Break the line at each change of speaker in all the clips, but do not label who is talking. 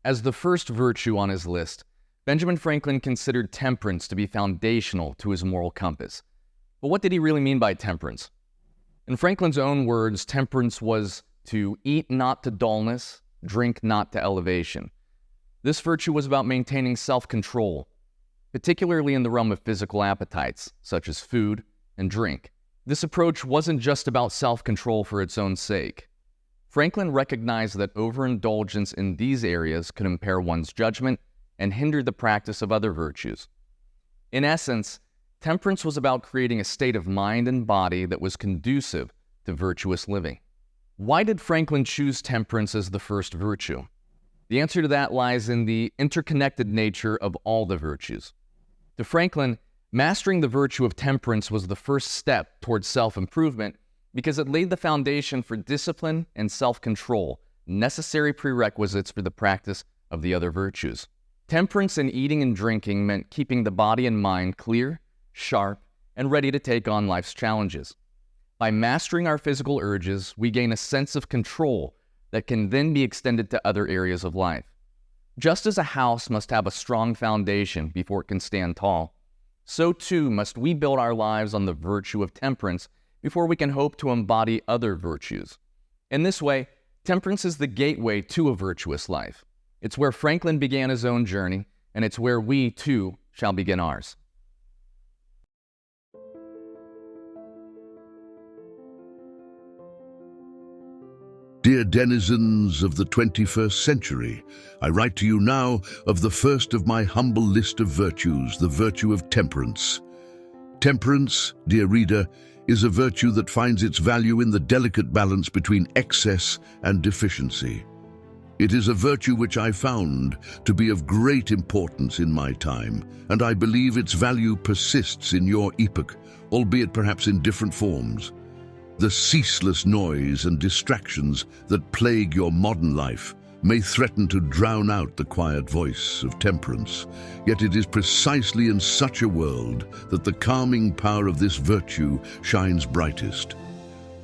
As the first virtue on his list, Benjamin Franklin considered temperance to be foundational to his moral compass. But what did he really mean by temperance? In Franklin's own words, temperance was to eat not to dullness, drink not to elevation. This virtue was about maintaining self-control, particularly in the realm of physical appetites, such as food and drink. This approach wasn't just about self-control for its own sake. Franklin recognized that overindulgence in these areas could impair one's judgment and hinder the practice of other virtues. In essence, temperance was about creating a state of mind and body that was conducive to virtuous living. Why did Franklin choose temperance as the first virtue? The answer to that lies in the interconnected nature of all the virtues. To Franklin, mastering the virtue of temperance was the first step towards self-improvement because it laid the foundation for discipline and self-control, necessary prerequisites for the practice of the other virtues. Temperance in eating and drinking meant keeping the body and mind clear, sharp, and ready to take on life's challenges. By mastering our physical urges, we gain a sense of control that can then be extended to other areas of life. Just as a house must have a strong foundation before it can stand tall, so too must we build our lives on the virtue of temperance before we can hope to embody other virtues. In this way, temperance is the gateway to a virtuous life. It's where Franklin began his own journey, and it's where we, too, shall begin ours.
Dear denizens of the 21st century, I write to you now of the first of my humble list of virtues, the virtue of temperance. Temperance, dear reader, is a virtue that finds its value in the delicate balance between excess and deficiency. It is a virtue which I found to be of great importance in my time, and I believe its value persists in your epoch, albeit perhaps in different forms. The ceaseless noise and distractions that plague your modern life may threaten to drown out the quiet voice of temperance, yet it is precisely in such a world that the calming power of this virtue shines brightest.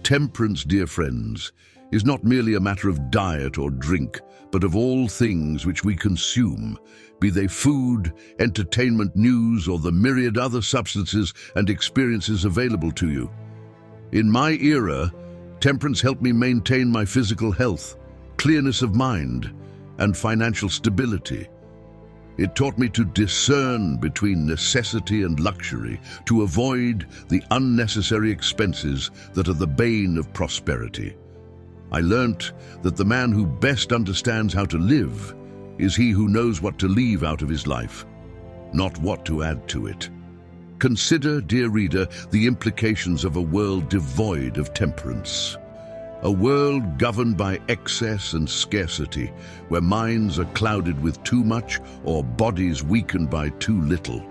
Temperance, dear friends, is not merely a matter of diet or drink, but of all things which we consume, be they food, entertainment, news, or the myriad other substances and experiences available to you. In my era, temperance helped me maintain my physical health, clearness of mind, and financial stability. It taught me to discern between necessity and luxury, to avoid the unnecessary expenses that are the bane of prosperity. I learnt that the man who best understands how to live is he who knows what to leave out of his life, not what to add to it. Consider, dear reader, the implications of a world devoid of temperance. A world governed by excess and scarcity, where minds are clouded with too much or bodies weakened by too little.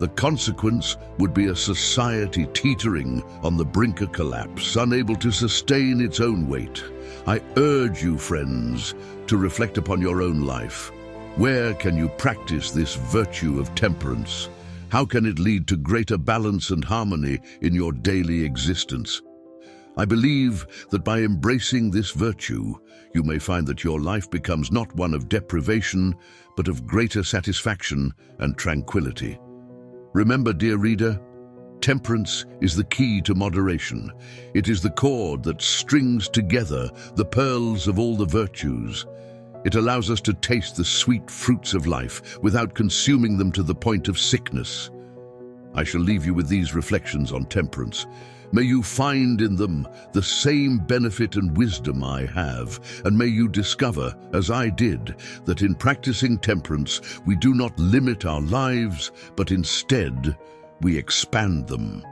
The consequence would be a society teetering on the brink of collapse, unable to sustain its own weight. I urge you, friends, to reflect upon your own life. Where can you practice this virtue of temperance? How can it lead to greater balance and harmony in your daily existence? I believe that by embracing this virtue, you may find that your life becomes not one of deprivation, but of greater satisfaction and tranquility. Remember, dear reader, temperance is the key to moderation. It is the cord that strings together the pearls of all the virtues. It allows us to taste the sweet fruits of life without consuming them to the point of sickness. I shall leave you with these reflections on temperance. May you find in them the same benefit and wisdom I have, and may you discover, as I did, that in practicing temperance we do not limit our lives, but instead we expand them.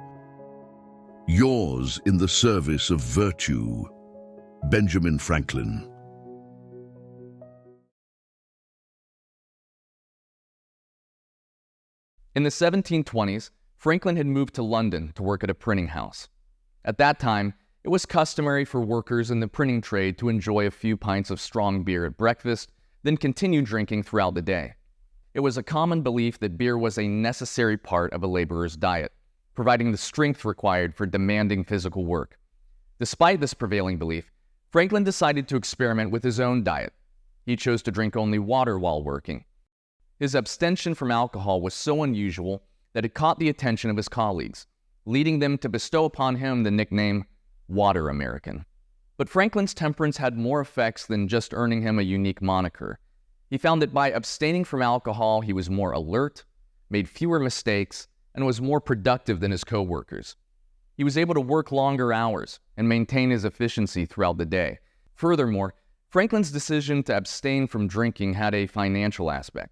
Yours in the service of virtue, Benjamin Franklin.
In the 1720s, Franklin had moved to London to work at a printing house. At that time, it was customary for workers in the printing trade to enjoy a few pints of strong beer at breakfast, then continue drinking throughout the day. It was a common belief that beer was a necessary part of a laborer's diet, providing the strength required for demanding physical work. Despite this prevailing belief, Franklin decided to experiment with his own diet. He chose to drink only water while working. His abstention from alcohol was so unusual that it caught the attention of his colleagues, leading them to bestow upon him the nickname Water American. But Franklin's temperance had more effects than just earning him a unique moniker. He found that by abstaining from alcohol, he was more alert, made fewer mistakes, and was more productive than his coworkers. He was able to work longer hours and maintain his efficiency throughout the day. Furthermore, Franklin's decision to abstain from drinking had a financial aspect.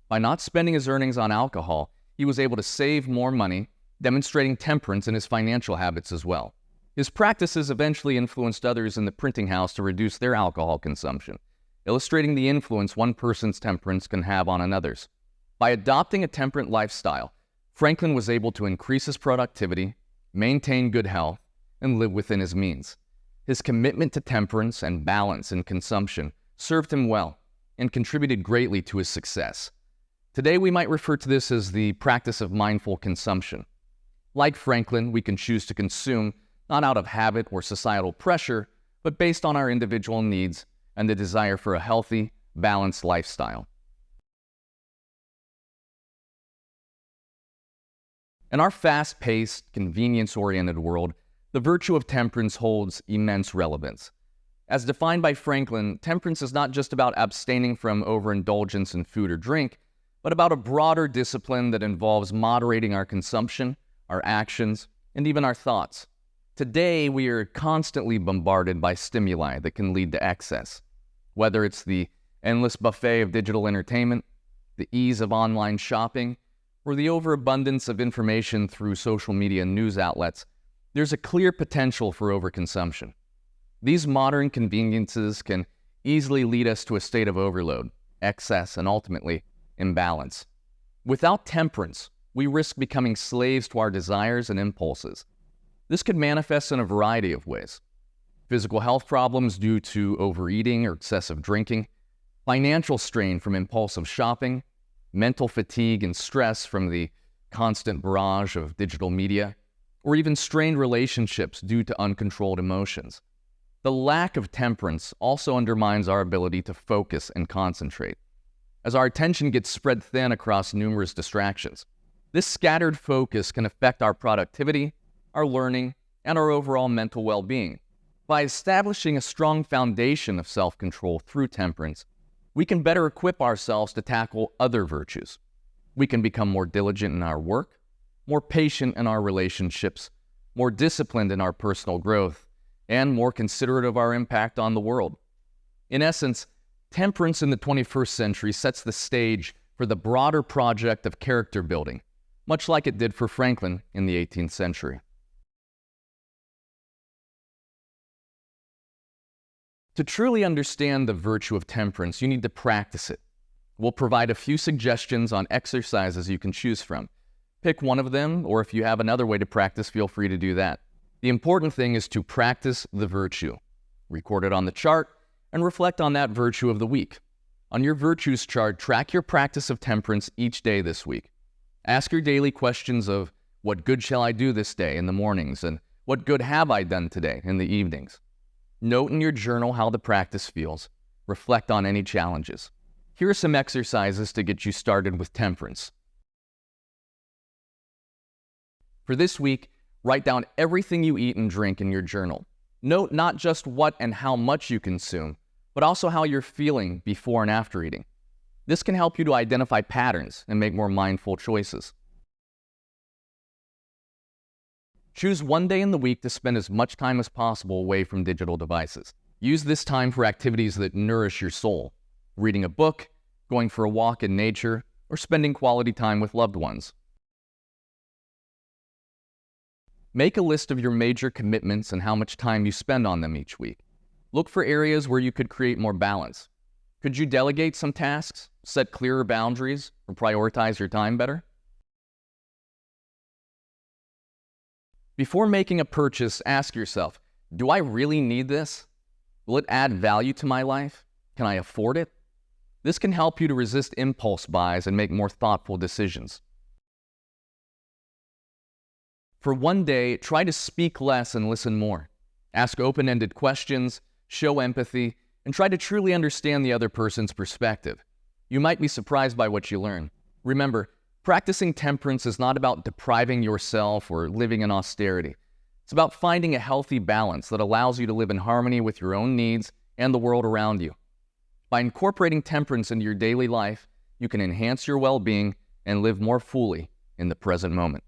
By not spending his earnings on alcohol, he was able to save more money, demonstrating temperance in his financial habits as well. His practices eventually influenced others in the printing house to reduce their alcohol consumption, illustrating the influence one person's temperance can have on another's. By adopting a temperate lifestyle, Franklin was able to increase his productivity, maintain good health, and live within his means. His commitment to temperance and balance in consumption served him well and contributed greatly to his success. Today, we might refer to this as the practice of mindful consumption. Like Franklin, we can choose to consume not out of habit or societal pressure, but based on our individual needs and the desire for a healthy, balanced lifestyle. In our fast-paced, convenience-oriented world, the virtue of temperance holds immense relevance. As defined by Franklin, temperance is not just about abstaining from overindulgence in food or drink, but about a broader discipline that involves moderating our consumption, our actions, and even our thoughts. Today, we are constantly bombarded by stimuli that can lead to excess. Whether it's the endless buffet of digital entertainment, the ease of online shopping, or the overabundance of information through social media and news outlets, there's a clear potential for overconsumption. These modern conveniences can easily lead us to a state of overload, excess, and ultimately, imbalance. Without temperance, we risk becoming slaves to our desires and impulses. This could manifest in a variety of ways. Physical health problems due to overeating or excessive drinking, financial strain from impulsive shopping, mental fatigue and stress from the constant barrage of digital media, or even strained relationships due to uncontrolled emotions. The lack of temperance also undermines our ability to focus and concentrate, as our attention gets spread thin across numerous distractions. This scattered focus can affect our productivity, our learning, and our overall mental well-being. By establishing a strong foundation of self-control through temperance, we can better equip ourselves to tackle other virtues. We can become more diligent in our work, more patient in our relationships, more disciplined in our personal growth, and more considerate of our impact on the world. In essence, temperance in the 21st century sets the stage for the broader project of character building, much like it did for Franklin in the 18th century. To truly understand the virtue of temperance, you need to practice it. We'll provide a few suggestions on exercises you can choose from. Pick one of them, or if you have another way to practice, feel free to do that. The important thing is to practice the virtue. Record it on the chart and reflect on that virtue of the week. On your virtues chart, track your practice of temperance each day this week. Ask your daily questions of, what good shall I do this day in the mornings, and what good have I done today in the evenings? Note in your journal how the practice feels. Reflect on any challenges. Here are some exercises to get you started with temperance. For this week, write down everything you eat and drink in your journal. Note not just what and how much you consume, but also how you're feeling before and after eating. This can help you to identify patterns and make more mindful choices. Choose one day in the week to spend as much time as possible away from digital devices. Use this time for activities that nourish your soul. Reading a book, going for a walk in nature, or spending quality time with loved ones. Make a list of your major commitments and how much time you spend on them each week. Look for areas where you could create more balance. Could you delegate some tasks, set clearer boundaries, or prioritize your time better? Before making a purchase, ask yourself, do I really need this? Will it add value to my life? Can I afford it? This can help you to resist impulse buys and make more thoughtful decisions. For one day, try to speak less and listen more. Ask open-ended questions, show empathy, and try to truly understand the other person's perspective. You might be surprised by what you learn. Remember, practicing temperance is not about depriving yourself or living in austerity. It's about finding a healthy balance that allows you to live in harmony with your own needs and the world around you. By incorporating temperance into your daily life, you can enhance your well-being and live more fully in the present moment.